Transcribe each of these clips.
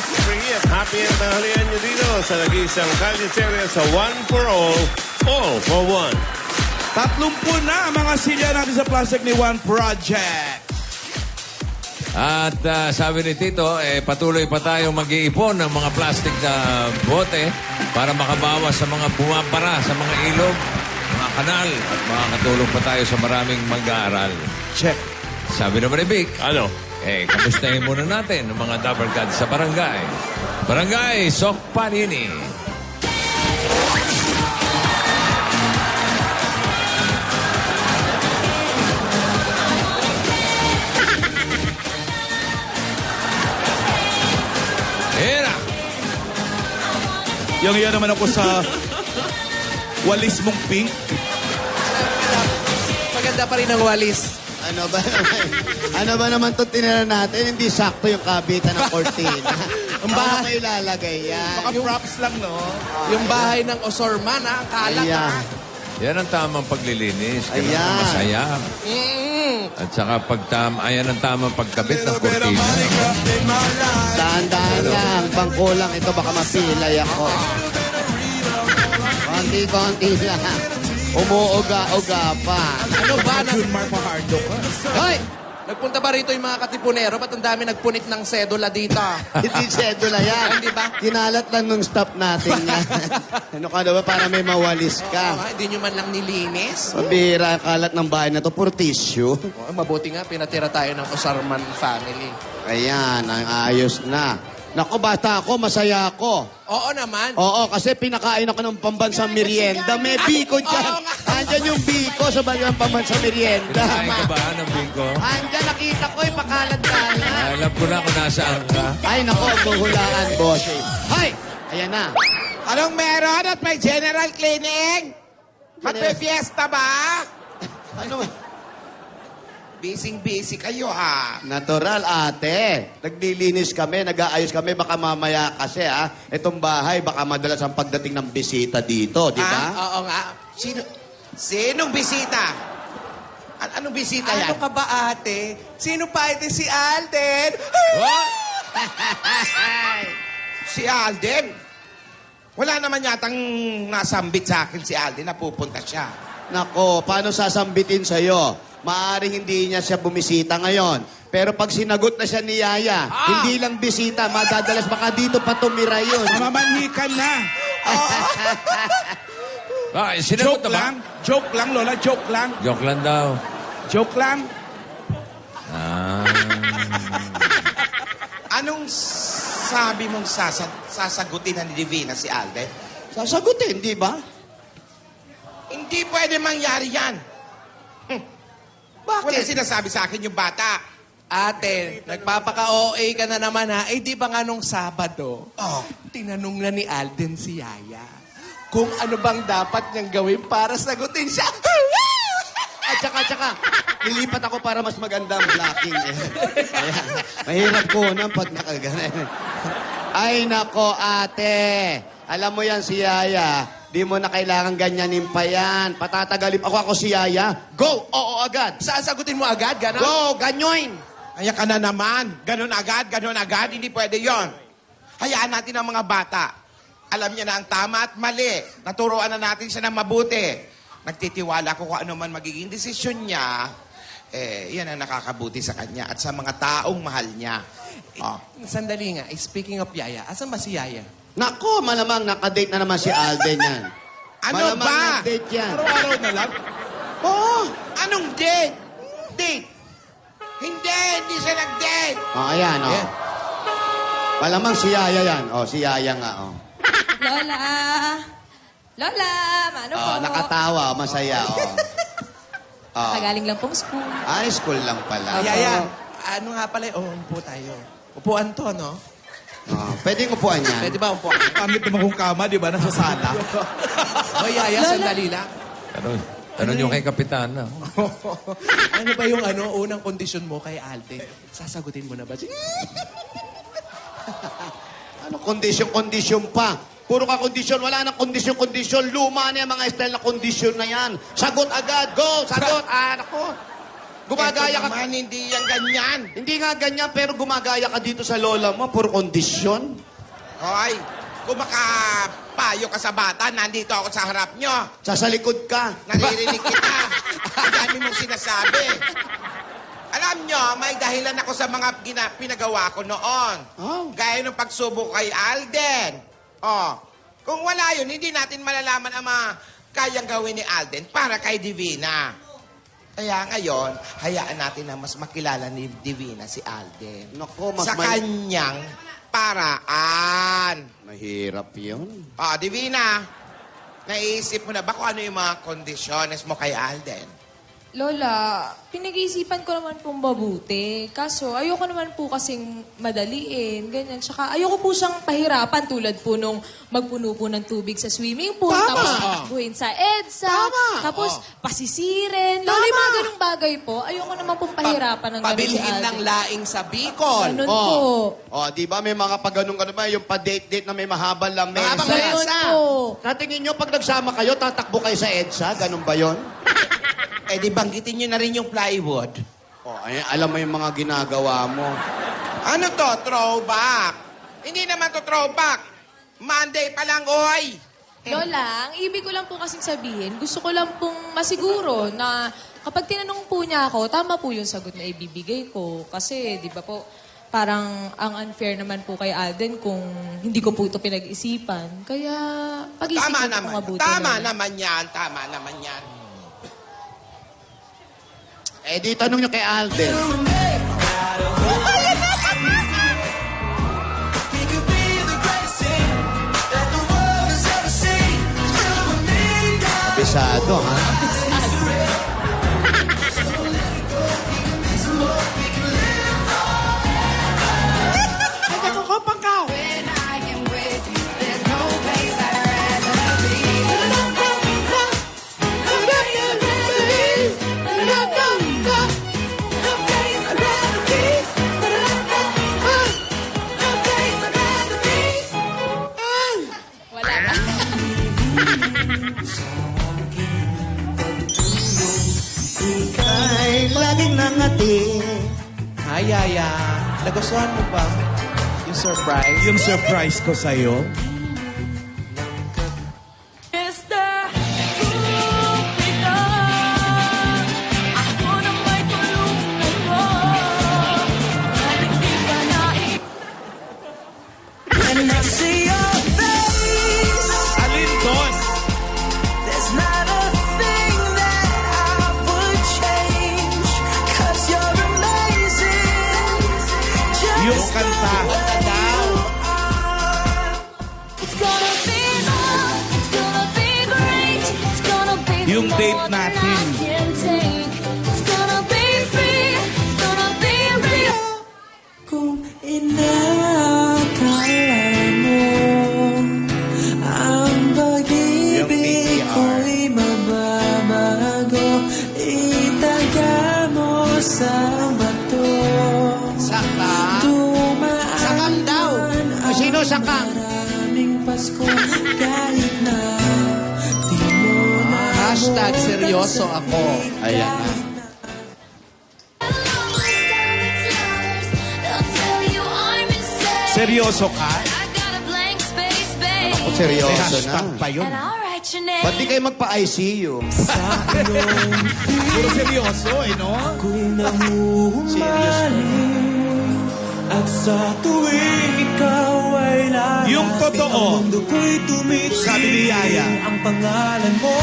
free at happy ang tanghalian nyo dito sa nag-iisang kalyeserya sa One for All for One. 30 na ang mga silya natin sa plastic ni One Project. At sabi ni Tito, patuloy pa tayong mag-iipon ng mga plastic na bote para makabawas sa mga bumabara sa mga ilog, mga kanal, at makakatulong pa tayo sa maraming mag-aaral. Check. Sabi naman ni Vic, Ano? kamustahin muna natin ang mga Dapper Cats sa barangay. Barangay Sok Panini. Era! Yung iyan naman ako sa walis mong pink. Maganda pa rin ang walis. Ano ba naman itong tinira natin? Hindi sakto yung kabitan ng cortina. Ang bahay ko ilalagay yan. Baka props lang, no? Yung bahay ng Osorman, ang kalat. Ayan. Yan ang tamang paglilinis. Ganun Ayan. ang masaya. At saka ayan ang tamang pagkabit ng kortina. Dahan-dahan lang. Bangko lang. Ito baka mapilay ako. Konti-konti lang. Umuuga-uga pa. Ano ba? June Mark Mahardo ka. Hoy! Nagpunta ba rito yung mga katipunero? Ba't ang dami nagpunit ng sedula dito? Hindi sedula yan. Hindi ba? Kinalat lang nung staff natin yan. Ano ka ba para may mawalis ka? Hindi nyo man lang nilinis? Pabira, kalat ng bahay na to. Puro tissue. Oh, mabuti nga, pinatira tayo ng Osarman family. Ayan, ang ayos na. Nako, bata ako, masaya ako. Oo naman. Oo, kasi pinakain ako ng pambansang merienda. May biko dyan. Andyan yung biko sa bagang pambansang merienda. Pinakain ka ba ng bingko? Andyan, nakita ko, pakalat-kalat. Alam ko na kung nasaan ka. Ay, nako, buhulaan, bossing. Hay! Ayan na. Anong meron at may general cleaning? Magpe-fiesta ba? Ano? Busy kayo ha. Natural, ate. Naglilinis kami, nag-aayos kami. Baka mamaya kasi, itong bahay, baka madalas ang pagdating ng bisita dito, di ba? Oo nga. Sinong bisita? Anong bisita yan? Ano ka ba, ate? Sino pa ito si Alden? Si Alden? Wala naman yatang nasambit sa akin si Alden na pupunta siya. Nako, paano sasambitin sa'yo? Maaring hindi niya siya bumisita ngayon. Pero pag sinagot na siya ni Yaya, hindi lang bisita, madadalas baka dito pa tumira yun. Mamanhikan na. Sinagot Joke na ba? lang. Joke lang, Lola. Joke lang. Joke lang daw. Joke lang. Anong sabi mong sasagutin na ni Divina si Alden? Sasagutin, di ba? Hindi pwede mangyari yan. Bakit? Wala sinasabi sa akin yung bata. Ate, nagpapaka-OA ka na naman ha. Eh, di ba nga nung Sabado, tinanong na ni Alden si Yaya kung ano bang dapat niyang gawin para sagutin siya. At saka, lilipat ako para mas maganda ang blocking. Kaya, mahirap ko na pag nakaganan. Ay, nako, ate. Alam mo yan si Yaya. Di mo na kailangan ganyanin pa yan. Patatagalip ako si Yaya. Go! Oo agad. Saan sagutin mo agad? Ganon? Go! Ganyoin! Kaya ka na naman. Ganon agad. Hindi pwede yon. Hayaan natin ang mga bata. Alam niya na ang tama at mali. Naturoan na natin siya ng mabuti. Nagtitiwala ko kung ano man magiging desisyon niya. Yan ang nakakabuti sa kanya at sa mga taong mahal niya. Sandali nga. Speaking of Yaya, asan ba si Yaya? Nako, malamang nakadate na naman si Alden yan. Ano malamang ba? nag-date yan. Araw-araw na lang. Oh, anong date? Date? Hindi siya nag-date. Ayan, Malamang si Yaya yan. Si Yaya nga, Lola! Lola! Mano po? Nakatawa, masaya, Kagaling lang pong school. Ay, school lang pala. Yaya, ano nga pala? Upo tayo. Upuan to, no? Pwedeng upuan yan. Pwede ba upuan? Pangit naman kung kama, di ba? Nasa sala. O Yaya, sandali lang. Tanong nyo kay Kapitan. Ano ba yung unang kondisyon mo kay Alden? Sasagutin mo na ba? Ano, kondisyon pa. Puro ka kondisyon. Wala nang kondisyon. Luma na yung mga style na kondisyon na yan. Sagot agad. Go! Sagot! Nako. Gumagaya Ito ka. naman, hindi yan ganyan. Hindi nga ganyan, pero gumagaya ka dito sa lola mo. Puro kondisyon. Hoy, kung makapayo ka sa bata, nandito ako sa harap nyo. Sa likod ka. Naririnig kita. Ang dami mong sinasabi. Alam nyo, may dahilan ako sa mga pinagawa ko noon. Oh. Gaya ng pagsubok kay Alden. Oh, kung wala yun, hindi natin malalaman ang mga kayang gawin ni Alden para kay Divina. Kaya ngayon, hayaan natin na mas makilala ni Divina si Alden. Nako, mas sa kanyang paraan. Mahirap yun. Divina, naisip mo na ba kung ano yung mga kondisyones mo kay Alden? Lola, pinag-iisipan ko naman pong mabuti. Kaso, ayoko naman po kasing madaliin, ganyan. Tsaka, ayoko po siyang pahirapan tulad po nung magpuno po ng tubig sa swimming pool. Tapos, takbuhin sa EDSA. Tapos, pasisirin. Lola, yung mga ganung bagay po, ayoko naman pong pahirapan ng ganun si Pabilhin Alden. ng laing sa Bicol. Ganun po. Di ba may mga pag-ganun ba? Yung pa-date-date na may mahabang lamesa. Mahabang Ganun mesa. po. Sa tingin nyo, pag nagsama kayo, tatakbo kayo sa EDSA? Ganun ba yon? Di banggitin nyo na rin yung plywood. Alam mo yung mga ginagawa mo. Ano to? Throwback. Hindi naman to throwback. Monday pa lang, oy! Lola, ang ibig ko lang po kasing sabihin, gusto ko lang pong masiguro na kapag tinanong po niya ako, tama po yung sagot na ibibigay ko. Kasi, di ba po, parang ang unfair naman po kay Alden kung hindi ko po ito pinag-isipan. Kaya, pag-isipan ko po mabuti. Tama Lola. naman yan. Di tanong nyo kay Alden. Kabisado, ha? Wala na. Ika'y laging nangati. Hi, Yaya. Nagustuhan mo ba yung surprise? Yung surprise ko sa'yo. Alin doon? Yung kanta. Yung date natin. Kung inakala mo ang pag-ibig ko'y mababago, itaga mo sa bato. Saka? Dumaan Sakang daw. ang Sino sakang? maraming Pasko kahit na di mo na Hashtag seryoso ako. Ayan na. Seryoso ka? Ako seryoso May na. hashtag pa yun. Ba't di kayo magpa-ICU? Puro seryoso, no? ako'y nahuhumaling at sa tuwing ikaw ay lalapit Yung totoo. ang mundo ko'y tumitig. Sabi ni Yaya. Ang pangalan mo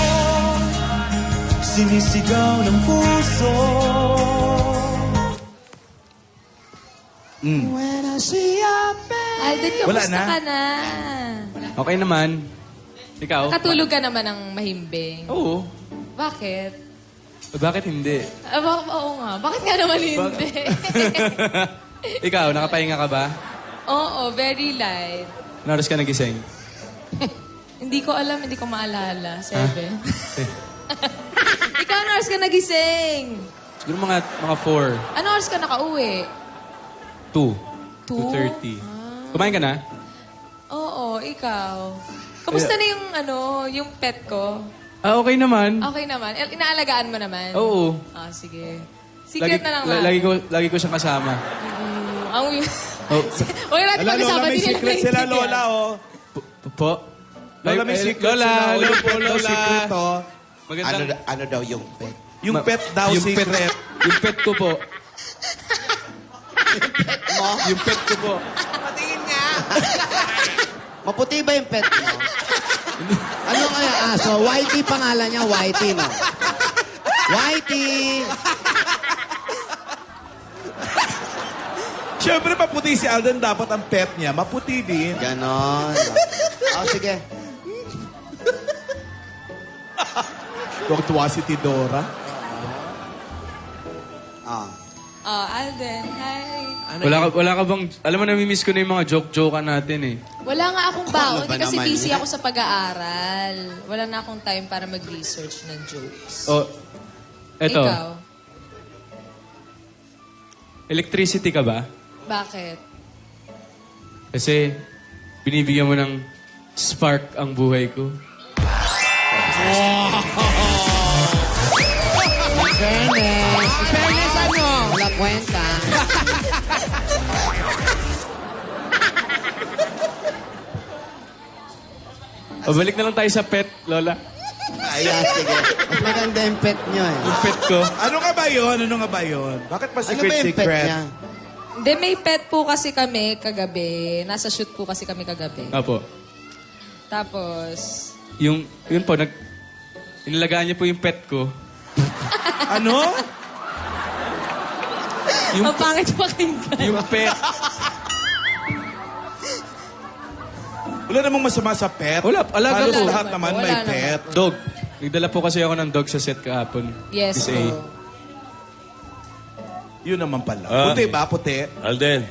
sinisigaw ng puso. When I see your face. Alden, Wala kamusta na? ka na? Okay naman. Ikaw? Katulog ka naman ng mahimbing. Oo. Bakit? Bakit hindi? Oo nga. Bakit nga naman hindi? Ikaw, nakapahinga ka ba? Oo, very light. Ano oras ka nagising? Hindi ko alam, hindi ko maalala. 7. Ikaw, ano oras ka nagising? Siguro mga 4. Ano oras ka nakauwi? 2. 2? 2:30. Kumain ka na? Oo, ikaw. Kamusta na yung pet ko? Okay naman. Okay naman. Inaalagaan mo naman? Oo. Ah, sige. Secret na lang natin. Lagi ko siyang kasama. Ang... Oh. Huwag natin Ala, pag-usapan. Lola, may Hindi nila secret sila, naiintindihan. Lola, oh. Po? Lola, may secret Lola, sila. hello Yung po, pet daw Lola. secret, oh. Magandang... Ano daw yung pet? Yung pet daw secret. Yung pet ko po. Mo? Yung pet ko po. Patingin nga. Maputi ba yung pet mo? Ano kaya aso? Whitey pangalan niya, Whitey, no? Whitey! Siyempre, maputi si Alden. Dapat ang pet niya, maputi din. Ganon. Sige. Tuwang-tuwa si Tidora. Alden, hi. Wala ka bang... Alam mo, namimiss ko na yung mga joke-jokean natin eh. Wala nga akong baon Ano ba kasi naman busy yan? ako sa pag-aaral. Wala na akong time para mag-research ng jokes. Oh, eto. Ikaw, Electricity ka ba? bakit? Kasi binibigyan mo ng spark ang buhay ko. Fairness, ano? Wala kwenta. O, balik na lang tayo sa pet, Lola. Ayan, sige. Mas maganda yung pet niyo eh. Yung pet ko. Ano nga ba yun? Ano nga ba yun? Bakit pa Ano secret ba yung pet secret? niya? Hindi, may pet po kasi kami kagabi. Nasa shoot po kasi kami kagabi. Apo. Tapos, Yun po, inilagaan niya po yung pet ko. Ano? Yung, ang pangit pakinggan. yung pet. Wala namang masama sa pet. Wala, alaga Halos po. lahat naman Wala may naman. pet. Dog. Nagdala po kasi ako ng dog sa set kahapon. Yes Miss po. A. Yun naman pala. Ah. Puti ba? Puti? Alden,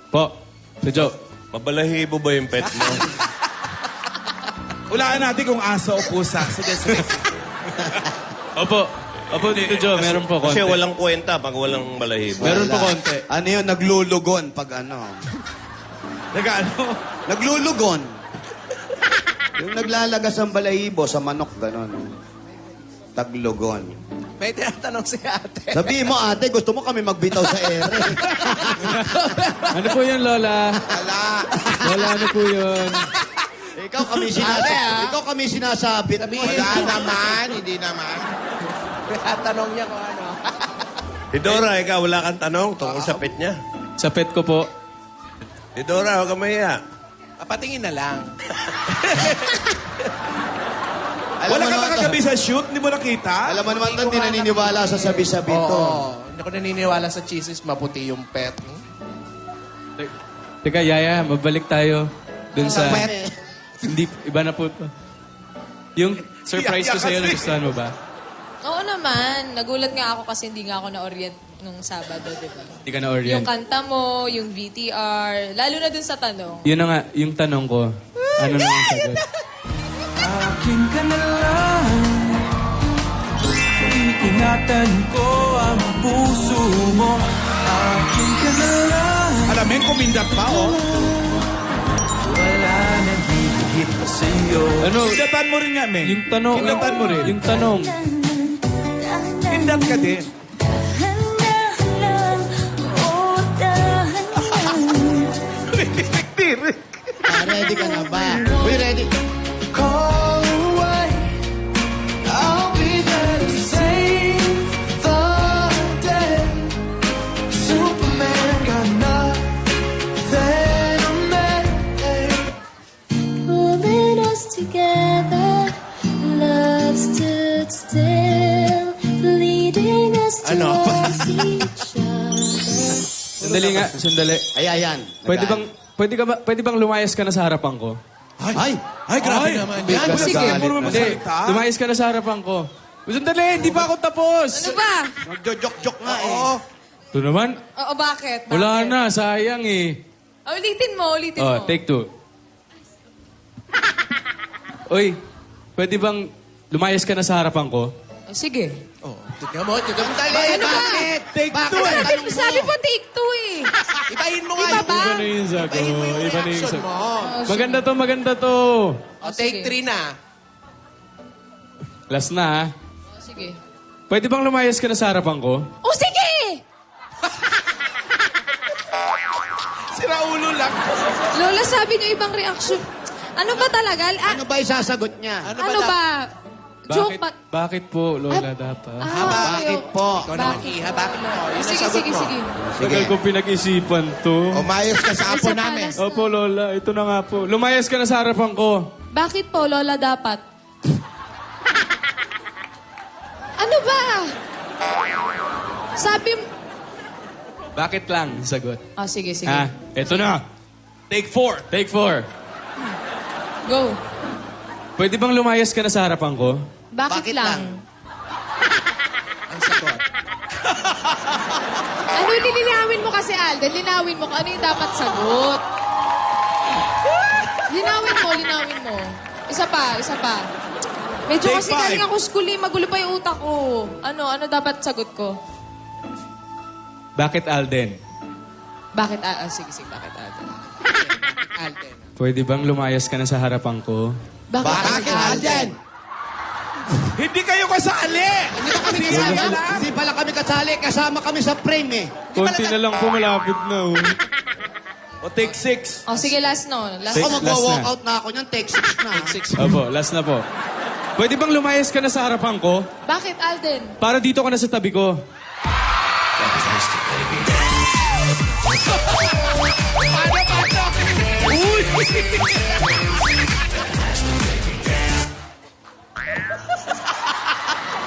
Po. Sa Joe. mabalahibo ba yung pet mo? Ulaan natin kung aso o pusa. Sige, sige. Opo. Opo, dito Joe. Meron po konti. Kasi walang kwenta pag walang balahibo. Meron po Wala. konti. Ano yun? Naglulugon pag ano. Nag-ano? Naglulugon. Yung naglalagas ang balahibo sa manok, gano'n. Taglugon. May tinatanong si ate. Sabihin mo, ate, gusto mo kami magbitaw sa ere. Ano po yun, Lola? Wala. Lola, ano po yun? Ikaw kami sinasabit. Wala naman. Hindi naman. Tinatanong niya kung ano. Tidora, ikaw wala kang tanong tungkol sa pet niya. Sa pet ko po. Tidora, huwag kang mahiya. Patingin na lang. Wala ka ba kagabi sa shoot? Hindi mo nakita? Alam mo naman ito, hindi naniniwala sa sabi-sabi to. Hindi ako naniniwala sa cheeses, maputi yung pet. Teka, Yaya, mabalik tayo dun sa... Pet. Hindi, iba na po to. Yung surprise ko sa'yo, nagustuhan mo ba? Oo naman. Nagulat nga ako kasi hindi nga ako na-orient nung Sabado, di ba? Hindi ka na-orient. Yung kanta mo, yung VTR, lalo na dun sa tanong. Yun na nga, yung tanong ko. Ano na yung sagot? Akin ka na lang. Ingatan ko ang puso mo. Akin ka na lang. Alamin, kumindat pa, oh. Wala nang higit pa sa'yo. Ano? Kindatan mo rin nga, Meng. Yung tanong. Kindatan mo rin. Yung tanong. Kindat ka din. Ready ka na ba? Uy, ready. Call away. I'll be there to save the day. Superman got nothing on me. Holding us together, love stood still, leading us towards each other. Sandali nga, sandali. Ayan. Pwede bang lumayas ka na sa harapan ko? Ay! Ay, grabe naman yan. Sige, puro mo Hindi, magsalita. lumayas ka na sa harapan ko. Sandali, hindi pa ako tapos. Ano ba? Magjo-jok-jok nga eh. Ito naman, Oo, bakit? wala Bakit? na, sayang eh. Ulitin mo, ulitin Oh, mo. take 2. Uy, pwede bang lumayas ka na sa harapan ko? Oh, sige. Tignan mo, tignan mo. Dali, bakit? Take two, Bakit? eh. Tanong mo. Sabi po take 2 eh. Ibahin mo nga Iba yung... ba? Iba na yung sagot. Ibahin mo yung Iba na yung reaction sagot. mo. Maganda to, maganda to. O, take sige. 3 na. Last na, ha? Oh, sige. Pwede bang lumayas ka na sa harapan ko? O sige! Sira ulo lang. Lola, sabi niyo ibang reaction. Ano ba talaga? Ano ba isasagot niya? Ano ba? Joke ba? Bakit po, Lola, dapat? Bakit po? Ikaw naman, Iha. Bakit mo? Yun ang Sige, sagot sige, mo. sige. Tagal ko pinag-isipan to. Umayos ka sa apo Isa pa, namin. last na. Opo, Lola. Ito na nga po. Lumayas ka na sa harapan ko. Bakit po, Lola, dapat? Ano ba? Sabi... Bakit lang? Sagot. Sige, sige. Ito na. Take 4. Take 4. Go. Pwede bang lumayas ka na sa harapan ko? Bakit lang? Ang sagot. Ano yung lilinawin mo kasi, Alden? Linawin mo kung ano yung dapat sagot. Linawin mo. Isa pa. Medyo Take kasi 5. galing ako school magulo pa yung utak ko. Ano dapat sagot ko? Bakit, Alden? Bakit, sige, bakit, Alden? Alden. Pwede bang lumayas ka na sa harapan ko? Bakit, Alden? Hindi kayo kasali! Hindi ba kami kasama? Hindi pala kami kasali. Kasama kami sa frame eh. Konti na lang po, malapit na. Oh. O take 6. Sige, last no. Last. Take- Ako magwa-walk out na ako niyan. Take 6 na. Opo, last na po. Pwede bang lumayas ka na sa harapan ko? Bakit, Alden? Para dito ka na sa tabi ko.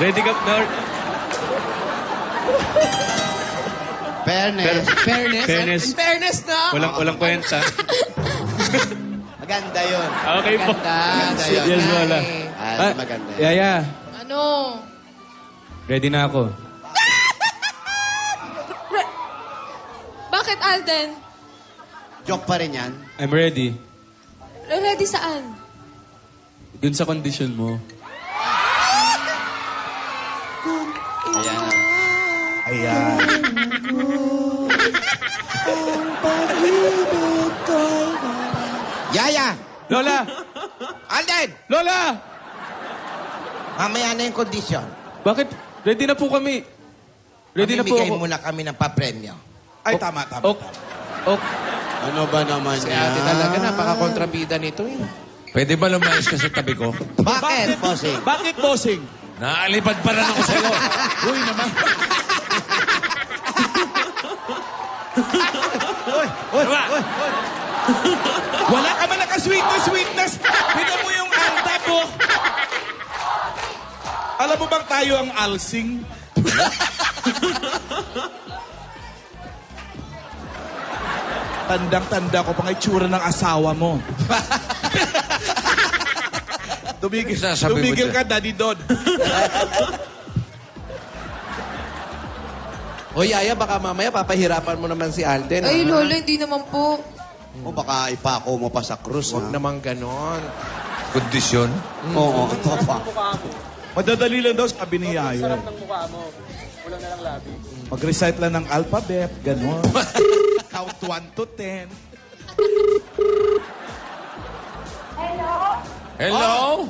Ready ka, Nord? Fairness. Fairness. In fairness, no? Walang kwenta. Maganda yun. Okay po. Maganda yun. Yes, Lola. Maganda yun. Yaya, Ano? ready na ako. Bakit, Alden? Joke pa rin yan. I'm ready. Ready saan? Dun sa condition mo. Ayan na. Ayan. Yaya! Lola! Alden! Lola! Mamaya na yung kondisyon. Bakit? Ready na po kami. Ready na po Mamimigay ako. muna kami ng papremyo. Ay, tama. Ok. Ok. Ano ba naman Si yan? ate talaga, napaka-kontrabida nito eh. Pwede ba lumayas ka sa tabi ko? Bakit, bossing? Bakit, bossing? Naalipad pa rin ako sa'yo. Uy, naman. Wala ka man naka-sweetness. Tignan mo yung antap, oh. Alam mo bang tayo ang alsing? Tandang-tanda ko pang itsura ng asawa mo. Sasabi mo Tumigil dyan. ka, Daddy Don. O Yaya, baka mamaya papahirapan mo naman si Alden. Ay, ha? Lola, hindi naman po. O baka ipako mo pa sa krus, Huwag ha? naman ganon. Kondisyon. Oo, papa. Madadali lang daw, sabi ni Yaya. Mag-recite lang ng alphabet, gano'n. Count 1 to 10. Hello?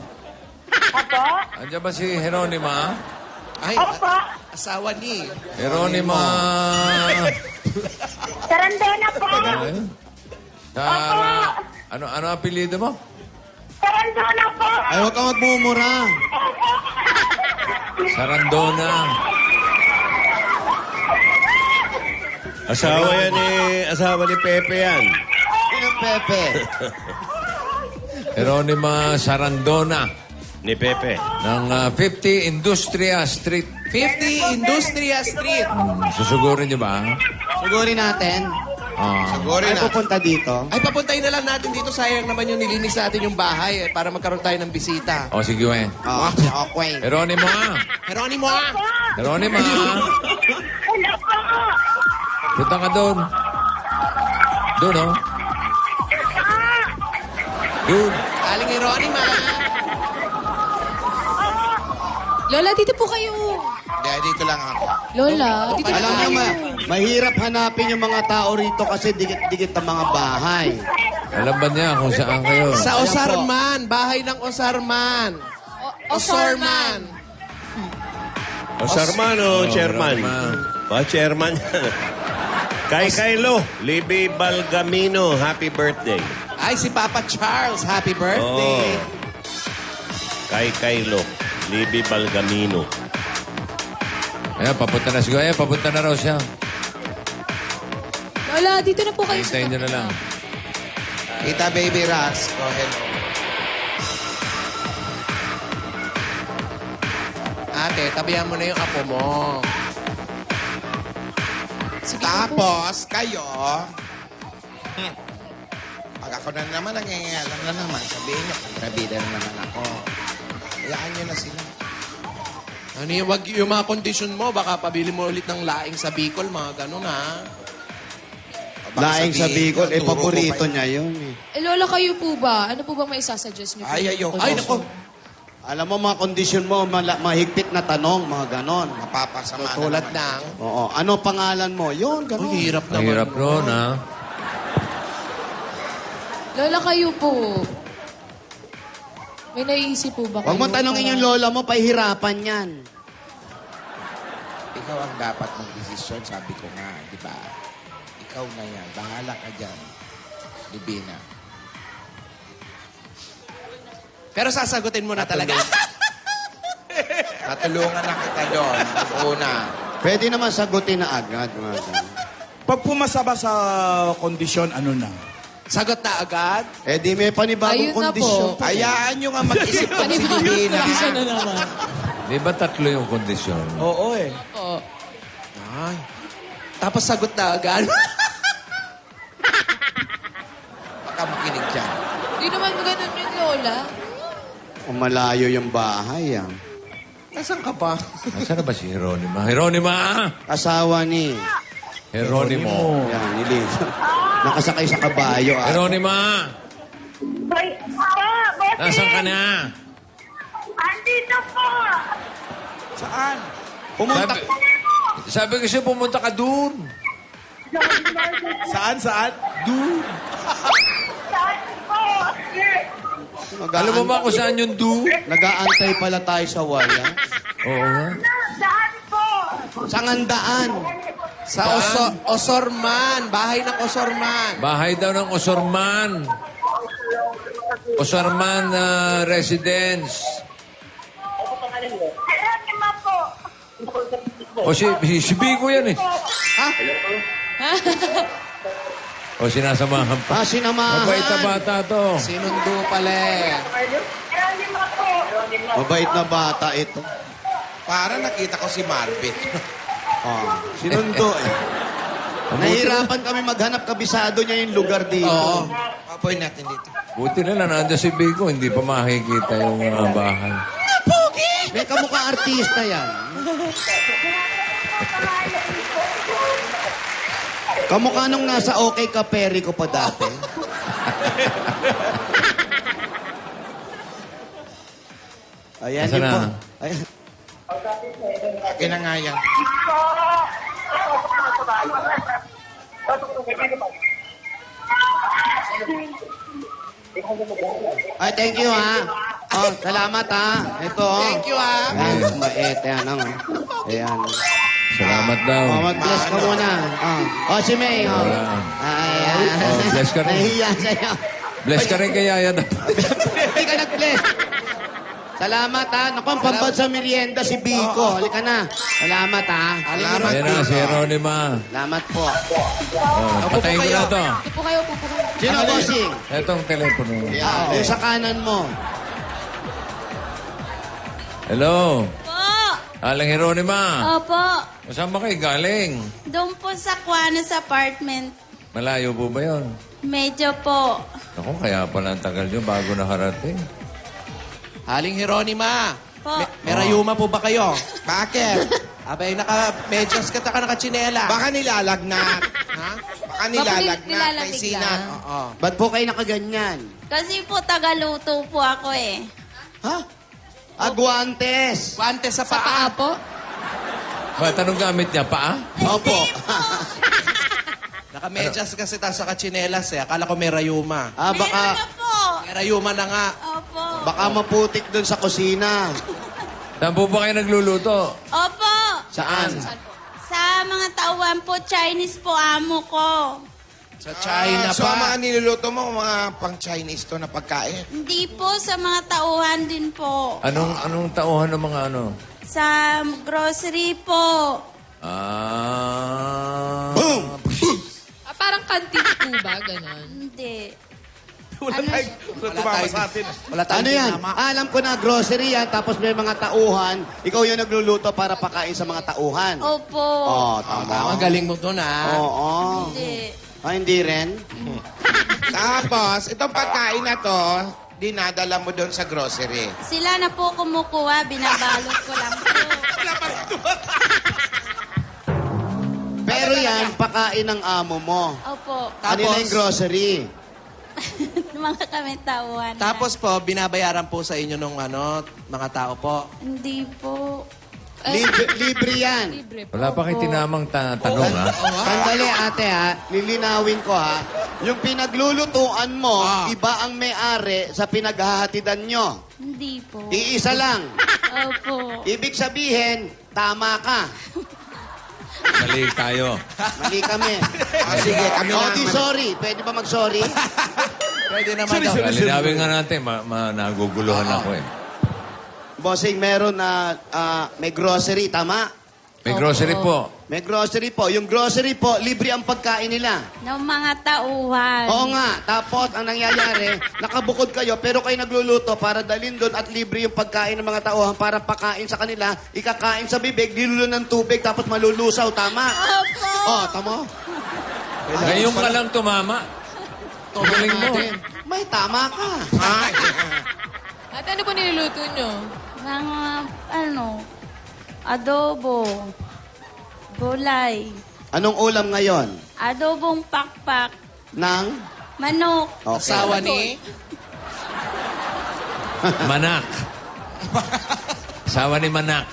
Opo? Andiyan ba si Jeronima? Ay, asawa ni. Jeronima. Sarandona po. Ano apelyido mo? Sarandona po. Ay, huwag kang magmumura. Sarandona. Asawa ni Pepe yan. Sino Pepe? Jeronima Sarandona Ni Pepe. ng 50 Industria Street. 50 Industria Street. Susugurin niyo ba? Sigurin natin. Siguri Ay, na. pupunta dito. Ay, papuntayin na lang natin dito. Sayang naman yung nilinis natin yung bahay para magkaroon tayo ng bisita. O, sige, we. Si Okway. Jeronima. Jeronimo, ah! Jeronima. Hello po. Punta ka doon. Doon, oh. Doon. Aling Jeronima. Lola, dito po kayo. Hindi, dito lang ako. Lola, dito po Alam niyo, kayo. mahirap hanapin yung mga tao rito kasi dikit-dikit ang mga bahay. Alam ba niya kung saan kayo? Sa Ayan Osarman. Bahay ng Osarman. Osorman. Osarman o chairman? Chairman. Kay Kylo, Libby Balgamino, happy birthday. Ay, si Papa Charles, happy birthday. Kay Kylo, Libby Balgamino. Ayan, papunta na siguro. Ayan, papunta na raw siya. Lola, dito na po kayo sa Hintayin niyo na lang. Kita baby Ras. Go ahead. Ate, tabihan mo na yung apo mo. Sige po. Tapos, kayo, pag ako na naman, nangyayala na naman, sabihin nyo, kontrabida na naman ako. Hayaan nyo na sila. Ano yung mga kondisyon mo, baka pabili mo ulit ng laing sa Bicol, mga ganun ha. Baka Laing sa sabihin Bicol, nyo, turo ko paborito pa niya yun. Lola, kayo po ba? Ano po bang may isasuggest niyo? po? Ay, ayoko. Ay, naku. Alam mo, mga kondisyon mo, mahigpit na tanong, mga ganon. Mapapasama Tulad na naman. ng... Oo. Ano pangalan mo? Yun, ganon. Uy, hirap Ang naman. hirap nun, ha? Lola, kayo po. May naiisip po ba kayo? Huwag mo tanongin yung lola mo, pahihirapan yan. Ikaw ang dapat mag-desisyon, sabi ko nga, di ba? Ikaw na yan. Bahala ka dyan. Libina. Pero sasagutin mo na talaga. Tatulungan na kita doon. Una. Pwede naman sagutin na agad. Mga ganon. Pag pumasa ba sa kondisyon, ano na? Sagot na agad. Eh di may panibagong Ayun na kondisyon. po. Hayaan nyo nga mag-isip kung si Libina. na naman. Di ba tatlo yung kondisyon? Oo eh. Oo. Ay. Tapos sagot na agad. Baka makinig dyan. Di naman ganun yun, Lola. Malayo yung bahay, ah. Nasaan ka pa? Nasaan na ba si Jeronima? Jeronima! Asawa ni... Jeronimo. Yan, nilis. Nakasakay sa kabayo, ah. Jeronima! Boy, bossing. Nasaan ka na? Andito po. Saan? Pumunta... Sabi kasi pumunta ka dun. Saan? Doon. Saan po? Alam mo ba kung saan yung do? Nag-aantay pala tayo sa wala. Oo nga. Saan po? Sangandaan. Sa Osorman. Bahay ng Osorman. Bahay daw ng Osorman. Osorman Residence. Jeronima po. O si Bigo yan eh. Ha? O sinasamahan pa. Sinamahan. Mabait na bata to. Sinundo pala eh. Jeronima po. Mabait na bata ito. Para nakita ko si Marvin. Sinundo eh. Nahirapan kami maghanap, kabisado niya yung lugar dito. Oo. Papoy natin dito. Buti na lang, nandiyan si Bigo. Hindi pa makikita yung bahay. May kamukha artista yan. Kamukha nung nasa OK Kaperi ko pa dati. Ayan Nasaan yun po. na? Ayan. Akin na nga yan. Ay, thank you ha. Oh, salamat ha. Ito. Thank you ha. Ayan, mait. Ayan, ang. Ayan. Salamat daw. Oh, mag-bless ka muna. Oh, si May. Oh. Wala. Ayan. Oh, bless ka rin. Nahiya sa'yo. Bless ka rin kay Yaya daw. Hindi ka nag-bless. Salamat ha. Naku, ang pambansa merienda si Biko. Halika na. Salamat ha. Salamat. Ayan na, si Jeronima. Salamat po. Oh, patayin ko na to. Ito po kayo po. Sino bossing? Etong telepono. Yung sa kanan mo. Hello. Po! Alang Jeronima. Opo. Saan ba kayo galing? Doon po sa Kuanos apartment. Malayo po ba yun? Medyo po. Ako, kaya pala ang tagal nyo bago nakarating. Aling Jeronima. Po. May rayuma po ba kayo? Bakit? Abay, naka-medyas ka, naka-chinela. Baka nilalagnat. Ha? Baka nilalagnat. May nilalamig sinat. lang. Oo. Ba't po kayo nakaganyan? Kasi po tagaluto po ako eh. Ha? Aguantes. Guantes sa Sa paa. paa po? Ba't anong gamit niya? Paa? Opo. Naka-medyas kasi tapos naka-chinelas eh. Akala ko may rayuma. Ah, Meron baka, na po. May rayuma na nga. Opo. baka maputik dun sa kusina. Saan po ba kayo nagluluto? Opo. Saan? Sa mga tauhan po, Chinese po amo ko. Sa China So, ang pa. mga niluluto mo, mga pang-Chinese to na pagkain. Hindi po, sa mga tauhan din po. Anong tauhan ng mga ano? Sa grocery po. Boom! Parang kantin po ba? Ganon. Hindi. Wala tumama sa atin. Wala tayong Ano yan? tinama. Alam ko na, grocery yan, tapos may mga tauhan. Ikaw yung nagluluto para pakain sa mga tauhan. Opo. Oh, tama. Ang galing mo doon, ha? Oo. Hindi. Ah, hindi rin? Tapos, itong pagkain na to, dinadala mo doon sa grocery. Sila na po kumukuha, binabalot ko lang po. Pero yan, pakain ng amo mo. Opo. Ano na yung grocery? Mga kami tauhan. na. Tapos po, binabayaran po sa inyo nung mga tao po. Hindi po. Libre yan. Libre po. Wala pa kayo tinamang tanong, ha? Sandali, ate, ha. Lilinawin ko, ha. Yung pinaglulutuan mo, iba ang may-ari sa pinaghahatidan nyo. Hindi po. Iisa lang. Opo. Ibig sabihin, tama ka. Mali tayo. Mali kami. Sige, kami Oh, na. di sorry. Pwede ba mag-sorry? Pwede naman daw. Linawin nga natin, naguguluhan ako eh. Bossing, meron na may grocery, tama? May grocery po. May grocery po. Yung grocery po, libre ang pagkain nila. Ng mga tauhan. Oo nga. Tapos, ang nangyayari, nakabukod kayo, pero kayo nagluluto para dalhin doon at libre yung pagkain ng mga tauhan para pakain sa kanila, ikakain sa bibig, dilulo ng tubig, tapos malulusaw. Tama? Opo. Oh, tama? Ngayon ka lang tumama. Tumaling mo. May tama ka. Ay, At ano po niluluto nyo? Mga, adobo. Gulay. Anong ulam ngayon? Adobong pakpak. Nang? Manok. Okay. Asawa ni... Manak. Asawa ni Manak.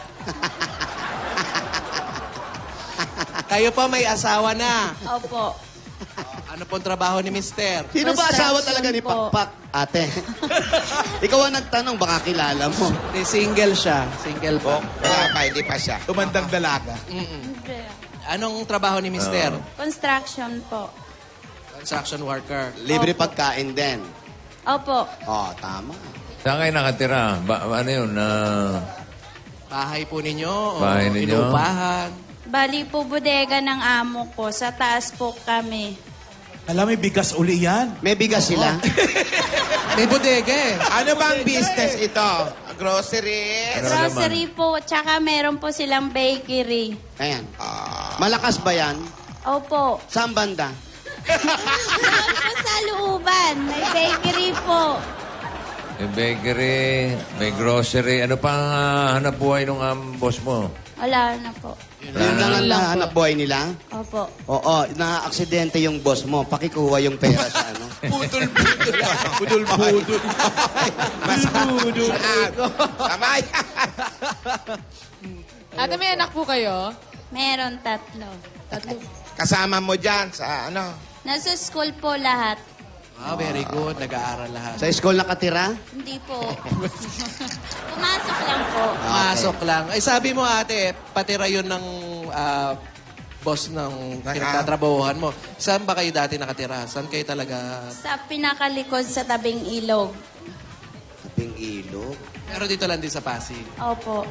Kayo po may asawa na. Opo. Ano pong trabaho ni Mister? Sino ba asawa Construction talaga ni po. Pakpak? Ate. Ikaw ang nagtanong, baka kilala mo. Di single siya. Single po. wala pa, hindi pa siya. Tumandang dalaga. Hindi. Anong trabaho ni Mister? Construction po. Construction worker. Libre pagkain din. Opo. Oh, tama. Saan kayo nakatira? Ano yun? Bahay po ninyo? Bahay O ninyo? inuupahan? Bali po bodega ng amo ko. Sa taas po kami. Alam, may bigas uli yan. May bigas sila? May bodega eh. Ano bang business ito? Grocery? Ano Grocery po. Tsaka meron po silang bakery. Ayan. Malakas ba yan? Opo. Saan banda? Meron po sa looban. May bakery po. May bakery, may grocery. Ano pang hanap buhay ng boss mo? Wala na po. Yun lang ang nahanap buhay nila? Opo. Oo, na-aksidente yung boss mo. Pakikuha yung pera sa ano. Pudol-pudol. Budol-budol. Budol. Samay. Ate, may anak po kayo? Meron tatlo. Kasama mo dyan sa ano? Nasa school po lahat. Ah, very good. Nag-aaral lahat. Sa school nakatira? Hindi po. Pumasok lang po. Masok lang. Ay, sabi mo ate, patira yun ng boss ng pinagtatrabahuhan mo. Saan ba kayo dati nakatira? Saan kayo talaga? Sa pinakalikod sa tabing ilog. Kaping ilog. Pero dito lang din sa Pasig. Opo.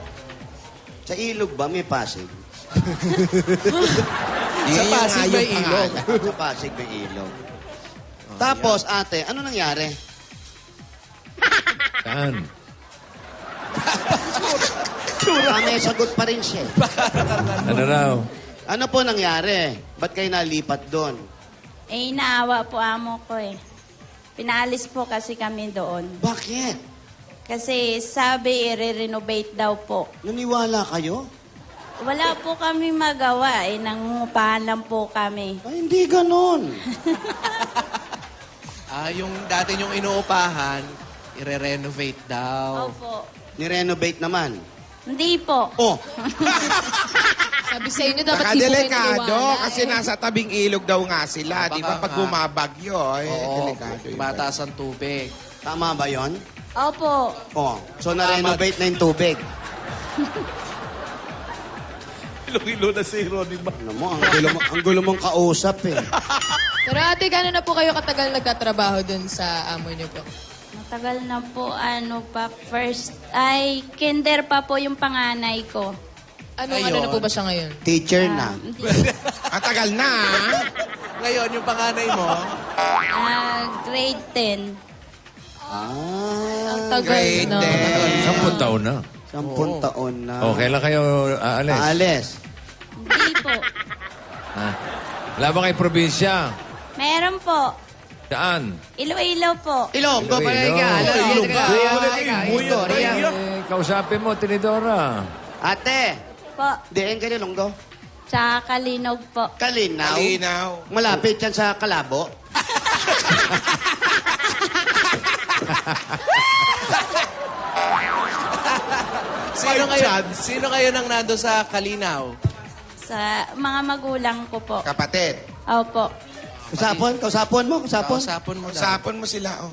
Sa ilog ba may Pasig? Sa Pasig may ilog. Sa Pasig may ilog. Tapos, ate, ano nangyari? Saan? May sagot pa rin siya. Ano raw? Ano po nangyari? Ba't kayo nalipat doon? Eh, inaawa po amo ko eh. Pinaalis po kasi kami doon. Bakit? Kasi sabi, i-renovate daw po. Naniwala kayo? Wala po kami magawa eh. Nangungupahan lang po kami. Ay, hindi ganon. Yung dati yung inuupahan, i-renovate daw. Opo. Nirenovate naman. Hindi po. Oh, Sabi sa inyo, dapat di po kayo Nakadelikado naniwala, kasi nasa tabing ilog daw nga sila. Di ba? Baka Pag nga. bumabagyo, Oo, delikado yun. mataas ang tubig. tama ba yon? Opo. Oh, so na-renovate na yung tubig. Ilo-ilo na si Ronnie Ma. Alam mo, ang gulo mong kausap eh. Pero ate, gano'n na po kayo katagal nagtatrabaho dun sa amo niyo po? Matagal na po, first, kinder pa po yung panganay ko. Ano na po ba siya ngayon? Teacher na. Matagal na. Ngayon, yung panganay mo, Grade 10. Ang Ah, tagal Grade na. 10 taon na. 10 taon na. O, kailan kayo aalis? Aalis. Hindi po. Ha? Wala ba kayo probinsya? Meron po. Saan? Iloilo po. Ilonggo pa rin ka. Ilonggo. Istorya. Kausapin mo, Tinidora. Ate, Po. diin ka Ilonggo. Tsaka Kalinog po. Kalinaw. Kalinaw. Malapit yan sa Kalabo. sino kayo nang nando sa Kalinaw? Sa mga magulang ko po. Kapatid. Opo. Kausapon mo. Kausapon mo daw. Usapon mo sila, oh.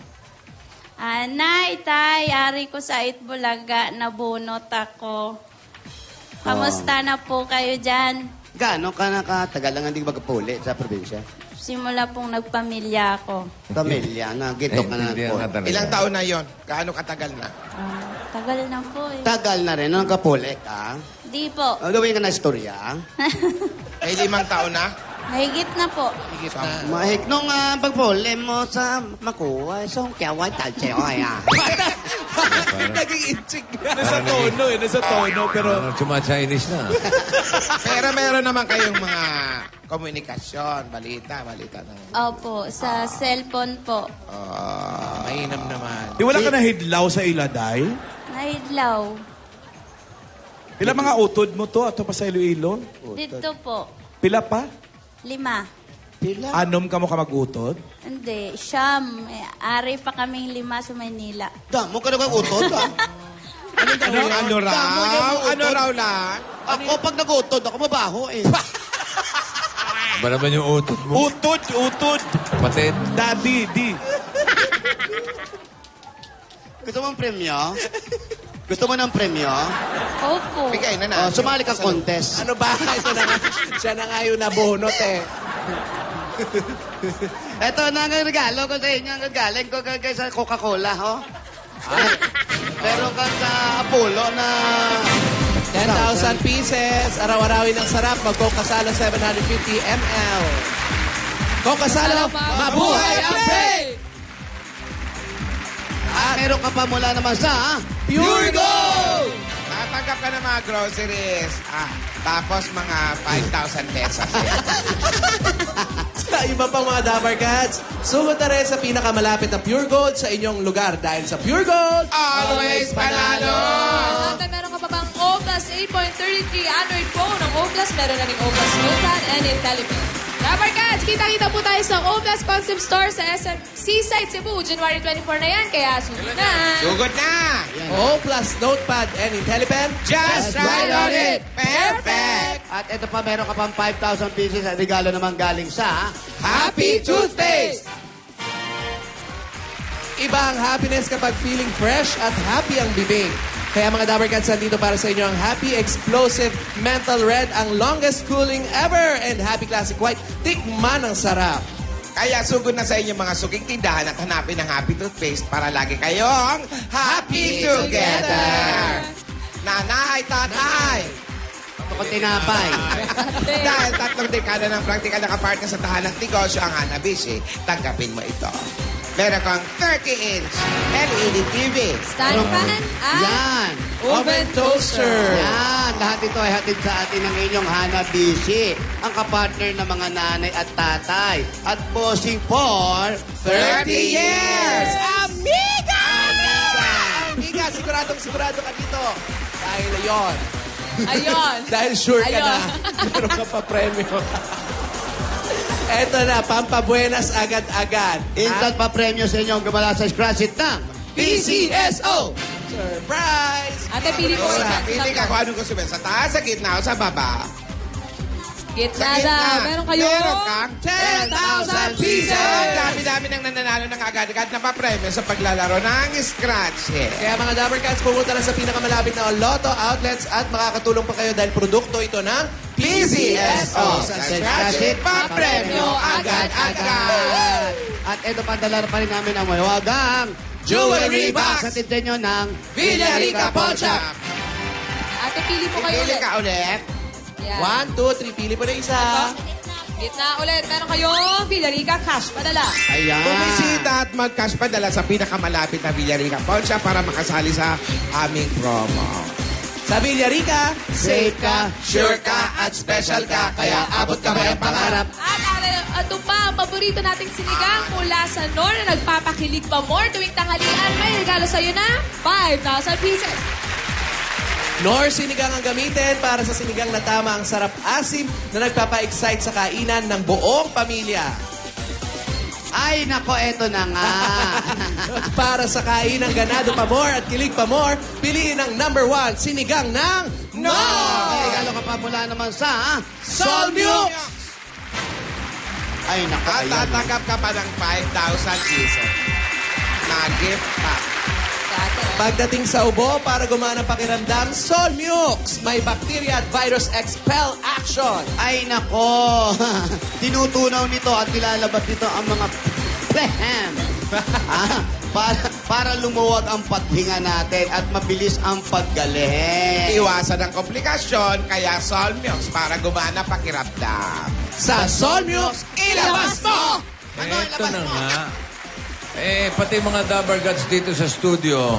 Nay, tay, ari ko sa Itbulaga, nabunot ako. Kamusta na po kayo dyan? Gaano ka nakatagal lang hindi magpuli sa probinsya? Simula pong nagpamilya ako. Pamilya na, gito ka na hindi po. nga talaga. Ilang taon na yon? Gaano katagal na? Tagal na po eh. Tagal na rin, nung kapuli ka. Di po. Gawin ka na istorya. Ay, 5 taon na? Mahigit na po. Higit na. Mahik nung pagpuli mo sa makuha, so kaway talche o ya. Naging inchik. Nasa tono eh, nasa tono. Pero Chuma-Chinese na. Pero meron naman kayong mga komunikasyon, balita na. Opo, sa cellphone po. Mainam naman. wala ka na hidlaw sa Iladay? Nahidlaw. Pila mga utod mo to ato pa sa Iloilo? Dito po. Pila pa? 5. Anom ka mo ka mag-utod? Hindi, siyam. Ari pa kaming 5 sa Maynila. Damo ka na utod ha? Ano raw lang? Ako pag nag-utod, ako mabaho eh. Ba naman yung utot mo? Utod! Kapatid. Daddy, di. Gusto mo ng premyo? Gusto mo ng premyo? Opo. Bigay na na. Sumali ka contest. Ano ba? Ito na nga. Siya na nga yung nabunot eh. Ito na ang regalo ko sa inyo. Ang galing ko kay sa Coca-Cola, ho? Meron ka sa Apollo na... 10,000 pieces. Araw-arawin ng sarap. Magkokasalo 750 ml. Kokasalo, mabuhay ang pray! At meron ka pa mula naman sa... Pure Gold! Tatanggap ka ng mga groceries. Tapos mga 5,000 pesos. Sa iba pang mga Dabar Cats, sugod na rin sa pinakamalapit na Pure Gold sa inyong lugar. Dahil sa Pure Gold, Always panalo! At meron ka pa bang O-Plus 8.33 Android phone? Ang O-Plus, meron na rin O-Plus Notepad and Intellipen. Dabar Cats, kita-kita po tayo sa O-Plus Concept Store sa SM Seaside, Cebu. January 24 na yan, kaya sugod na. Sugod na! O plus Notepad and Intellipen, Just ride on it! Perfect! At ito pa, meron ka pang 5,000 pieces at regalo naman galing sa... Happy Toothpaste! Iba ang happiness kapag feeling fresh at happy ang bibig. Kaya mga Dabar Cats, nandito para sa inyo ang Happy Explosive Mental Red, ang longest cooling ever, and Happy Classic White, tikman ang sarap. Kaya sugod na sa inyo mga suging tindahan at hanapin ang Happy Toothpaste para lagi kayong happy together! Nanay, tatay! Ito ko tinapay. Dahil 3 dekada ng praktikal na kapartner sa tahanang negosyo ang Hanabishi, tanggapin mo ito. Meron kang 30-inch LED TV. Stand fan at Yan. Oven toaster. Yan. Lahat ito ay hatid sa atin ng inyong Hanabishi. Ang kapartner ng mga nanay at tatay. At bossing for 30 years! Amiga! Amiga, sigurado ka dito. Dahil yon. Ayun. Dahil sure ka na. Ayun. Meron ka pa premyo. Eto na, pampabuenas agad-agad. instant pa premyo sa inyong gumala sa scratch it ng PCSO! Surprise! Ate, pili po. Pili ka kung anong gusto mo. Sa taas, sa gitna, o sa baba. Gitna Sa gitna, daw. Meron kayo? meron kang 10,000 pieces! Ang dami-dami nang nananalo ng agad-agad na papremyo sa paglalaro ng Scratch It. Kaya mga Dabber Cats, pumunta lang sa pinakamalapit na Lotto outlets at makakatulong pa kayo dahil produkto ito ng PCSO. Sa Scratch It, papremyo agad-agad. At ito pa, dala pa rin namin ang mahiwagang Jewelry Box. Sa tintin nyo ng Villarica Pawn Shop. Ate, pili po kayo Pili ulit. ka ulit. Yan. 1, 2, 3. Pili po na isa. Gitna ulit. Meron kayong Villarica Cash padala. Ayan. Bumisita at mag-cash padala sa pinakamalapit na Villarica Pawn Shop para makasali sa aming promo. Sa Villarica, Safe ka, sure ka, at special ka. Kaya abot ka ba ang pangarap? At ito pa, ang paborito nating sinigang mula sa Nor na nagpapakilig pa more tuwing tanghalian. May regalo sa'yo na 5,000 pieces. Nor sinigang ang gamitin para sa sinigang na tama ang sarap asim na nagpapa-excite sa kainan ng buong pamilya. Ay, nako, eto na nga. Para sa kainang ganado pa more at kilig pa more, piliin ang number 1, sinigang ng Nor! May regalo ka pa mula naman sa Solmux! Ay, nako, At ayan. tatanggap ka pa ng 5,000 pieces na gift pack. Pagdating sa ubo, para gumana ang pakiramdam, Solmux! May bacteria at virus expel action! Ay, nako. Tinutunaw nito at nilalabas nito ang mga plehem. para lumuwag ang paghinga natin at mabilis ang paggaling. Iwasan ang komplikasyon, kaya Solmux para gumana pakiramdam. Sa Solmux, ilabas mo! Ito na nga. Pati mga Dabber Gods dito sa studio,